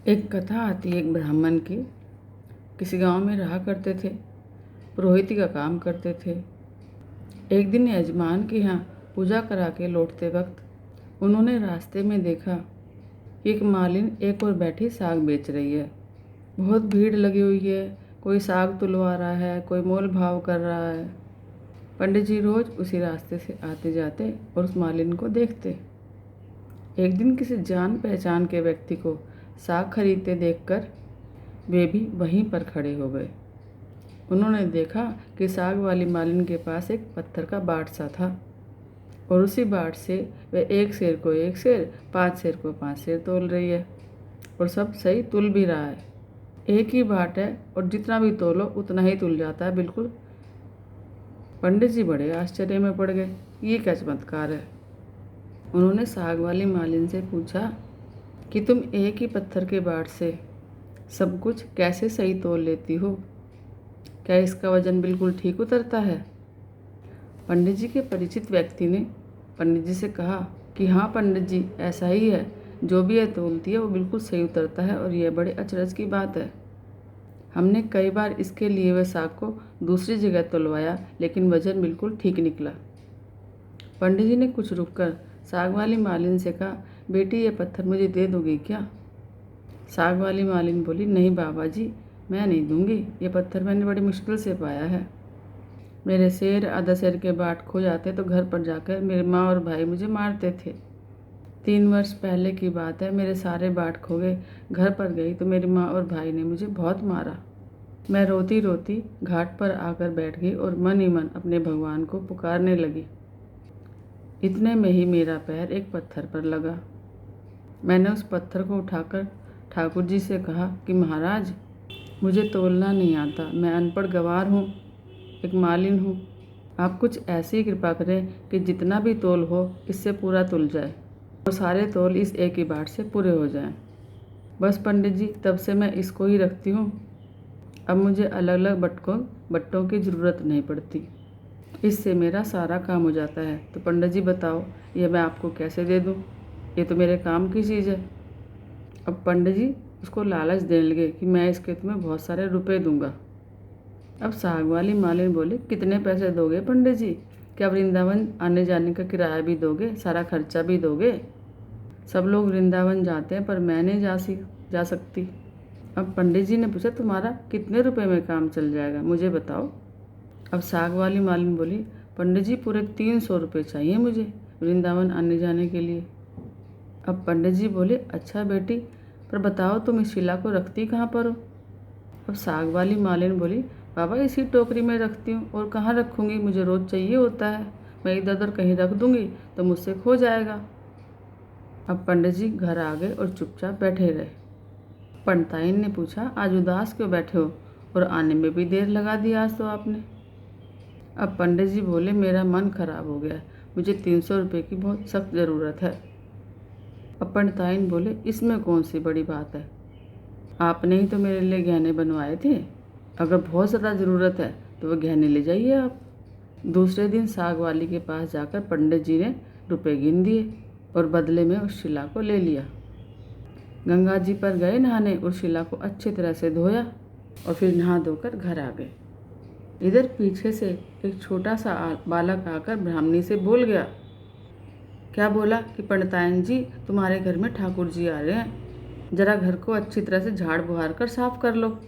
एक कथा आती है एक ब्राह्मण की। किसी गांव में रहा करते थे, पुरोहिती का काम करते थे। एक दिन यजमान के यहाँ पूजा करा के लौटते वक्त उन्होंने रास्ते में देखा कि एक मालिन एक और बैठी साग बेच रही है। बहुत भीड़ लगी हुई है, कोई साग तुलवा रहा है, कोई मोल भाव कर रहा है। पंडित जी रोज उसी रास्ते से आते जाते और उस मालिन को देखते। एक दिन किसी जान पहचान के व्यक्ति को साग खरीदते देखकर वे भी वहीं पर खड़े हो गए। उन्होंने देखा कि साग वाली मालिन के पास एक पत्थर का बाट सा था और उसी बाट से वह एक सेर को एक सेर, 5 सेर को 5 सेर तोल रही है और सब सही तुल भी रहा है। एक ही बाट है और जितना भी तोलो उतना ही तुल जाता है बिल्कुल। पंडित जी बड़े आश्चर्य में पड़ गए, ये क्या चमत्कार है। उन्होंने साग वाली मालिन से पूछा कि तुम एक ही पत्थर के बाट से सब कुछ कैसे सही तोल लेती हो? क्या इसका वजन बिल्कुल ठीक उतरता है? पंडित जी के परिचित व्यक्ति ने पंडित जी से कहा कि हाँ पंडित जी, ऐसा ही है। जो भी यह तोलती है वो बिल्कुल सही उतरता है और यह बड़े अचरज की बात है। हमने कई बार इसके लिए हुए साग को दूसरी जगह तोलवाया, लेकिन वजन बिल्कुल ठीक निकला। पंडित जी ने कुछ रुककर साग वाली मालिन से कहा, बेटी ये पत्थर मुझे दे दोगी क्या? साग वाली मालिन बोली, नहीं बाबा जी, मैं नहीं दूंगी। ये पत्थर मैंने बड़ी मुश्किल से पाया है। मेरे सेर आधा सेर के बाट खो जाते तो घर पर जाकर मेरे माँ और भाई मुझे मारते थे। 3 वर्ष पहले की बात है, मेरे सारे बाट खो गए। घर पर गई तो मेरी माँ और भाई ने मुझे बहुत मारा। मैं रोती रोती घाट पर आकर बैठ गई और मन ही मन अपने भगवान को पुकारने लगी। इतने में ही मेरा पैर एक पत्थर पर लगा। मैंने उस पत्थर को उठाकर ठाकुर जी से कहा कि महाराज, मुझे तोलना नहीं आता, मैं अनपढ़ गंवार हूँ, एक मालिन हूँ। आप कुछ ऐसी कृपा करें कि जितना भी तोल हो इससे पूरा तुल जाए और सारे तोल इस एक ही बाट से पूरे हो जाएं। बस पंडित जी, तब से मैं इसको ही रखती हूँ। अब मुझे अलग अलग बट्टों की ज़रूरत नहीं पड़ती। इससे मेरा सारा काम हो जाता है। तो पंडित जी बताओ, यह मैं आपको कैसे दे दूँ? ये तो मेरे काम की चीज़ है। अब पंडित जी उसको लालच देने लगे कि मैं इसके तुम्हें बहुत सारे रुपए दूंगा। अब साग वाली मालिन बोली, कितने पैसे दोगे पंडित जी? क्या वृंदावन आने जाने का किराया भी दोगे, सारा खर्चा भी दोगे? सब लोग वृंदावन जाते हैं पर मैं नहीं जा सकती। अब पंडित जी ने पूछा, तुम्हारा कितने रुपए में काम चल जाएगा, मुझे बताओ। अब साग वाली मालिन बोली, पंडित जी पूरे 300 रुपये चाहिए मुझे वृंदावन आने जाने के लिए। अब पंडित जी बोले, अच्छा बेटी, पर बताओ तुम इस शिला को रखती कहाँ पर हो? अब साग वाली मालिन बोली, बाबा इसी टोकरी में रखती हूँ, और कहाँ रखूँगी, मुझे रोज़ चाहिए होता है। मैं इधर उधर कहीं रख दूँगी तो मुझसे खो जाएगा। अब पंडित जी घर आ गए और चुपचाप बैठे रहे। पंडिताइन ने पूछा, आज उदास क्यों बैठे हो और आने में भी देर लगा दी आज तो आपने? अब पंडित जी बोले, मेरा मन खराब हो गया, मुझे 300 रुपये की बहुत सख्त ज़रूरत है। अब पंडिताइन बोले, इसमें कौन सी बड़ी बात है, आपने ही तो मेरे लिए गहने बनवाए थे। अगर बहुत ज़्यादा ज़रूरत है तो वह गहने ले जाइए आप। दूसरे दिन साग वाली के पास जाकर पंडित जी ने रुपए गिन दिए और बदले में उस शिला को ले लिया। गंगा जी पर गए नहाने, उस शिला को अच्छी तरह से धोया और फिर नहा धोकर घर आ गए। इधर पीछे से एक छोटा सा बालक आकर ब्राह्मणी से बोल गया। क्या बोला कि पंडिताइन जी, तुम्हारे घर में ठाकुर जी आ रहे हैं, जरा घर को अच्छी तरह से झाड़ बुहार कर साफ कर लो।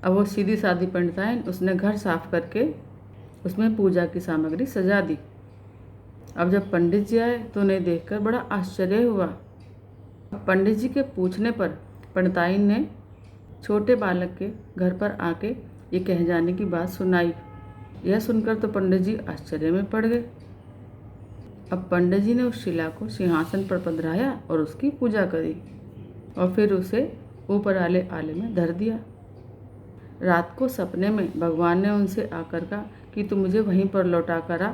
अब वो सीधी सादी पंडिताइन, उसने घर साफ करके उसमें पूजा की सामग्री सजा दी। अब जब पंडित जी आए तो उन्हें देखकर बड़ा आश्चर्य हुआ। पंडित जी के पूछने पर पंडिताइन ने छोटे बालक के घर पर आके ये कह जाने की बात सुनाई। यह सुनकर तो पंडित जी आश्चर्य में पड़ गए। अब पंडित जी ने उस शिला को सिंहासन पर पधराया और उसकी पूजा करी और फिर उसे ऊपर वाले आले में धर दिया। रात को सपने में भगवान ने उनसे आकर कहा कि तू मुझे वहीं पर लौटा कर आ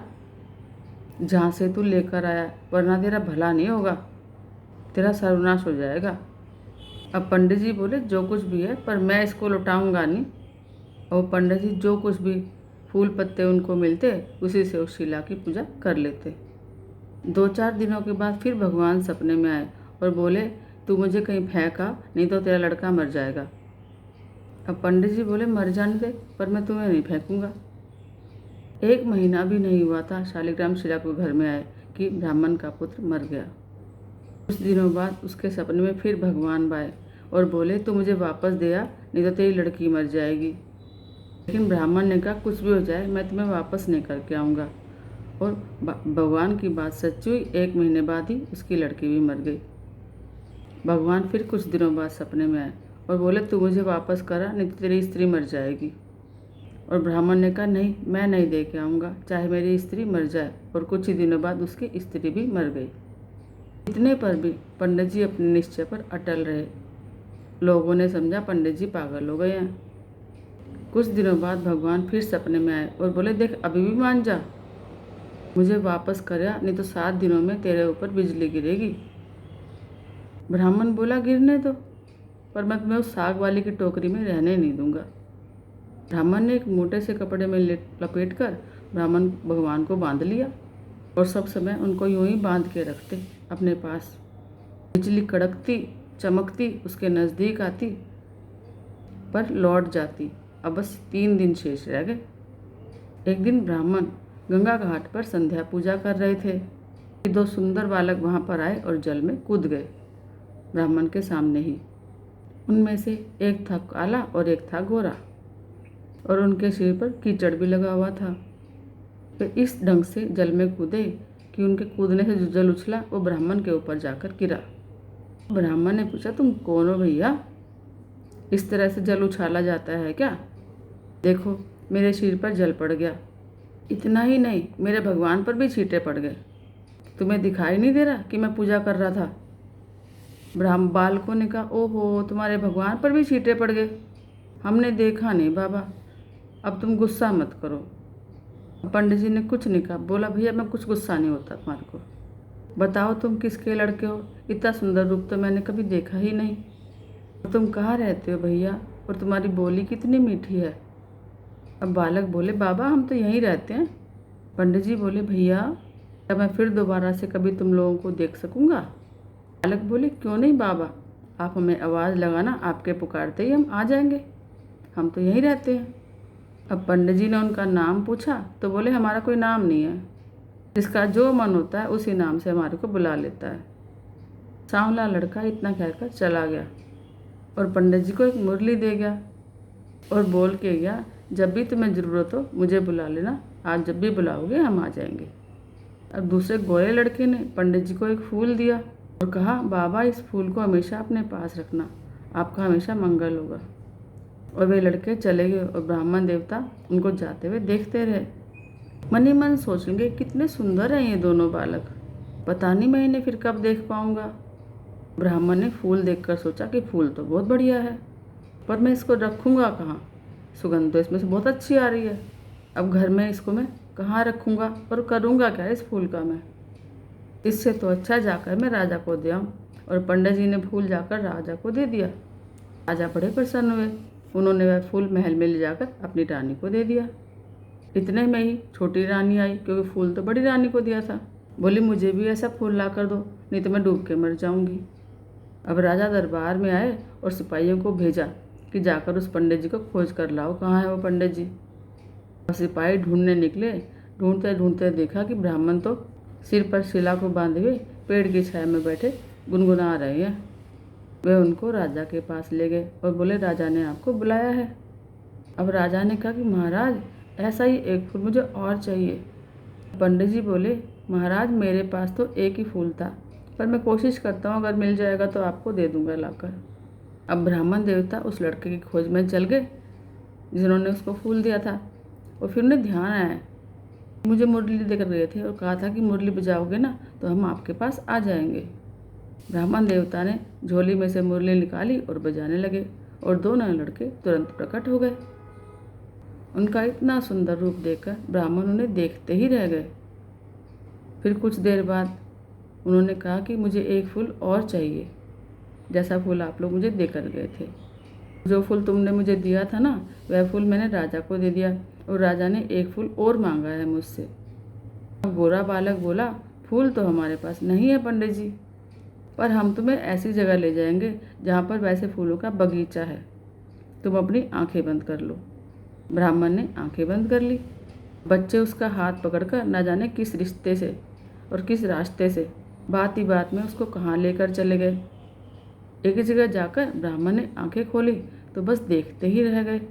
जहाँ से तू लेकर आया, वरना तेरा भला नहीं होगा, तेरा सर्वनाश हो जाएगा। अब पंडित जी बोले, जो कुछ भी है पर मैं इसको लौटाऊंगा नहीं। और पंडित जी जो कुछ भी फूल पत्ते उनको मिलते उसी से उस शिला की पूजा कर लेते। 2-4 दिनों के बाद फिर भगवान सपने में आए और बोले, तू मुझे कहीं फेंका, नहीं तो तेरा लड़का मर जाएगा। अब पंडित जी बोले मर जाने दे, पर मैं तुम्हें नहीं फेंकूंगा। 1 महीना भी नहीं हुआ था शालिग्राम शिला को घर में आए कि ब्राह्मण का पुत्र मर गया। कुछ दिनों बाद उसके सपने में फिर भगवान आए और बोले तू मुझे वापस दे आ, नहीं तो तेरी लड़की मर जाएगी। लेकिन ब्राह्मण ने कहा कुछ भी हो जाए मैं तुम्हें वापस नहीं करके आऊँगा। और भगवान की बात सच हुई, 1 महीने बाद ही उसकी लड़की भी मर गई। भगवान फिर कुछ दिनों बाद सपने में आए और बोले तू मुझे वापस करा, नहीं तो तेरी स्त्री मर जाएगी। और ब्राह्मण ने कहा नहीं, मैं नहीं दे के आऊँगा, चाहे मेरी स्त्री मर जाए। और कुछ ही दिनों बाद उसकी स्त्री भी मर गई। इतने पर भी पंडित जी अपने निश्चय पर अटल रहे। लोगों ने समझा पंडित जी पागल हो गए हैं। कुछ दिनों बाद भगवान फिर सपने में आए और बोले देख अभी भी मान जा, मुझे वापस करया, नहीं तो 7 दिनों में तेरे ऊपर बिजली गिरेगी। ब्राह्मण बोला गिरने दो, पर मैं तुम्हें उस साग वाली की टोकरी में रहने नहीं दूंगा। ब्राह्मण ने एक मोटे से कपड़े में लपेट कर ब्राह्मण भगवान को बांध लिया और सब समय उनको यूं ही बांध के रखते अपने पास। बिजली कड़कती चमकती उसके नज़दीक आती पर लौट जाती। अब बस 3 दिन शेष रह गए। एक दिन ब्राह्मण गंगा घाट पर संध्या पूजा कर रहे थे कि 2 सुंदर बालक वहां पर आए और जल में कूद गए ब्राह्मण के सामने ही। उनमें से एक था काला और एक था गोरा और उनके सिर पर कीचड़ भी लगा हुआ था। वे इस ढंग से जल में कूदे कि उनके कूदने से जो जल उछला वो ब्राह्मण के ऊपर जाकर गिरा। ब्राह्मण ने पूछा तुम कौन हो भैया, इस तरह से जल उछाला जाता है क्या? देखो मेरे सिर पर जल पड़ गया। इतना ही नहीं, मेरे भगवान पर भी छींटे पड़ गए। तुम्हें दिखाई नहीं दे रहा कि मैं पूजा कर रहा था? बालकों ने कहा ओहो, तुम्हारे भगवान पर भी छींटे पड़ गए। हमने देखा नहीं बाबा, अब तुम गुस्सा मत करो। पंडित जी ने कुछ नहीं कहा, बोला भैया मैं कुछ गुस्सा नहीं होता तुम्हारे को। बताओ तुम किसके लड़के हो? इतना सुंदर रूप तो मैंने कभी देखा ही नहीं। तुम कहाँ रहते हो भैया, और तुम्हारी बोली कितनी मीठी है? अब बालक बोले बाबा हम तो यहीं रहते हैं। पंडित जी बोले भैया क्या मैं फिर दोबारा से कभी तुम लोगों को देख सकूंगा? बालक बोले क्यों नहीं बाबा, आप हमें आवाज़ लगाना, आपके पुकारते ही हम आ जाएंगे, हम तो यहीं रहते हैं। अब पंडित जी ने उनका नाम पूछा तो बोले हमारा कोई नाम नहीं है, जिसका जो मन होता है उसी नाम से हमारे को बुला लेता है। सांवला लड़का इतना कहकर चला गया और पंडित जी को एक मुरली दे गया और बोल के गया जब भी तुम्हें ज़रूरत हो मुझे बुला लेना, आज जब भी बुलाओगे हम आ जाएंगे। अब दूसरे गोरे लड़के ने पंडित जी को एक फूल दिया और कहा बाबा इस फूल को हमेशा अपने पास रखना, आपका हमेशा मंगल होगा। और वे लड़के चले गए और ब्राह्मण देवता उनको जाते हुए देखते रहे। मन ही मन सोचेंगे कितने सुंदर हैं ये दोनों बालक, पता नहीं मैं इन्हें फिर कब देख पाऊंगा। ब्राह्मण ने फूल देखकर सोचा कि फूल तो बहुत बढ़िया है, पर मैं इसको रखूंगा कहाँ? सुगंध तो इसमें से बहुत अच्छी आ रही है। अब घर में इसको मैं कहाँ रखूंगा और करूंगा क्या इस फूल का मैं? इससे तो अच्छा जाकर मैं राजा को दे आऊँ। और पंडित जी ने फूल जाकर राजा को दे दिया। राजा बड़े प्रसन्न हुए। उन्होंने वह फूल महल में ले जाकर अपनी रानी को दे दिया। इतने में ही छोटी रानी आई, क्योंकि फूल तो बड़ी रानी को दिया था। बोली मुझे भी ऐसा फूल ला कर दो, नहीं तो मैं डूब के मर जाऊंगी। अब राजा दरबार में आए और सिपाहियों को भेजा कि जाकर उस पंडित जी को खोज कर लाओ, कहाँ है वो पंडित जी। अब सिपाही ढूंढने निकले। ढूंढते ढूंढते देखा कि ब्राह्मण तो सिर पर शिला को बांधे हुए पेड़ की छाया में बैठे गुनगुना रहे हैं। वे उनको राजा के पास ले गए और बोले राजा ने आपको बुलाया है। अब राजा ने कहा कि महाराज ऐसा ही एक फूल मुझे और चाहिए। पंडित जी बोले महाराज मेरे पास तो एक ही फूल था, पर मैं कोशिश करता हूँ, अगर मिल जाएगा तो आपको दे दूंगा लाकर। अब ब्राह्मण देवता उस लड़के की खोज में चल गए जिन्होंने उसको फूल दिया था। और फिर उन्हें ध्यान आया, मुझे मुरली देकर गए थे और कहा था कि मुरली बजाओगे ना तो हम आपके पास आ जाएंगे। ब्राह्मण देवता ने झोली में से मुरली निकाली और बजाने लगे और दोनों लड़के तुरंत प्रकट हो गए। उनका इतना सुंदर रूप देखकर ब्राह्मण उन्हें देखते ही रह गए। फिर कुछ देर बाद उन्होंने कहा कि मुझे एक फूल और चाहिए, जैसा फूल आप लोग मुझे देकर गए थे। जो फूल तुमने मुझे दिया था ना वह फूल मैंने राजा को दे दिया और राजा ने एक फूल और मांगा है मुझसे। गोरा बालक बोला फूल तो हमारे पास नहीं है पंडित जी, पर हम तुम्हें ऐसी जगह ले जाएंगे जहाँ पर वैसे फूलों का बगीचा है। तुम अपनी आंखें बंद कर लो। ब्राह्मण ने आंखें बंद कर ली। बच्चे उसका हाथ पकड़कर न जाने किस रिश्ते से और किस रास्ते से बात ही बात में उसको कहाँ लेकर चले गए। एक जगह जाकर ब्राह्मण ने आंखें खोली तो बस देखते ही रह गए।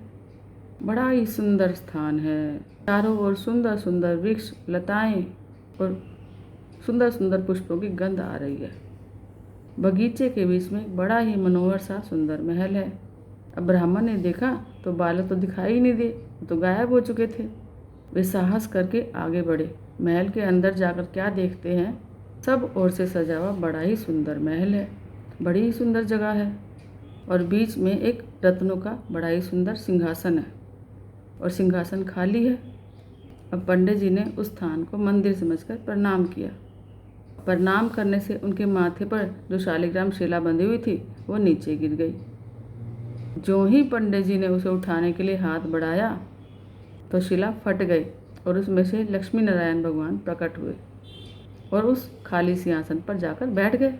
बड़ा ही सुंदर स्थान है। चारों ओर सुंदर सुंदर वृक्ष, लताएं और सुंदर सुंदर पुष्पों की गंध आ रही है। बगीचे के बीच में एक बड़ा ही मनोहर सा सुंदर महल है। अब ब्राह्मण ने देखा तो बालक तो दिखाई ही नहीं दिए, वो तो गायब हो चुके थे। वे साहस करके आगे बढ़े। महल के अंदर जाकर क्या देखते हैं, सब ओर से सजा हुआ बड़ा ही सुंदर महल है। बड़ी ही सुंदर जगह है और बीच में एक रत्नों का बड़ा ही सुंदर सिंहासन है और सिंहासन खाली है। अब पंडित जी ने उस स्थान को मंदिर समझकर प्रणाम किया। प्रणाम करने से उनके माथे पर जो शालिग्राम शिला बंधी हुई थी वो नीचे गिर गई। जो ही पंडित जी ने उसे उठाने के लिए हाथ बढ़ाया तो शिला फट गई और उसमें से लक्ष्मी नारायण भगवान प्रकट हुए और उस खाली सिंहासन पर जाकर बैठ गए।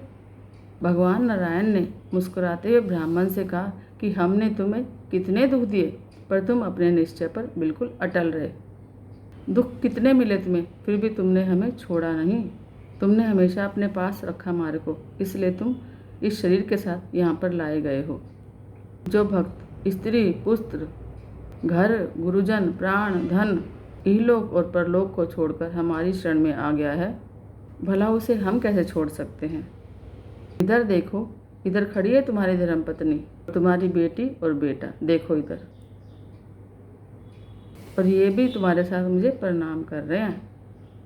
भगवान नारायण ने मुस्कुराते हुए ब्राह्मण से कहा कि हमने तुम्हें कितने दुख दिए, पर तुम अपने निश्चय पर बिल्कुल अटल रहे। दुख कितने मिले तुम्हें, फिर भी तुमने हमें छोड़ा नहीं। तुमने हमेशा अपने पास रखा हमारे को, इसलिए तुम इस शरीर के साथ यहाँ पर लाए गए हो। जो भक्त स्त्री, पुत्र, घर, गुरुजन, प्राण, धन, इहलोक और परलोक को छोड़कर हमारी शरण में आ गया है, भला उसे हम कैसे छोड़ सकते हैं। इधर देखो, इधर खड़ी है तुम्हारी धर्मपत्नी, तुम्हारी बेटी और बेटा, देखो इधर, और ये भी तुम्हारे साथ मुझे प्रणाम कर रहे हैं।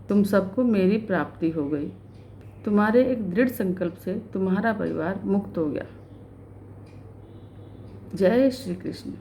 तुम सबको मेरी प्राप्ति हो गई। तुम्हारे एक दृढ़ संकल्प से तुम्हारा परिवार मुक्त हो गया। जय श्री कृष्ण।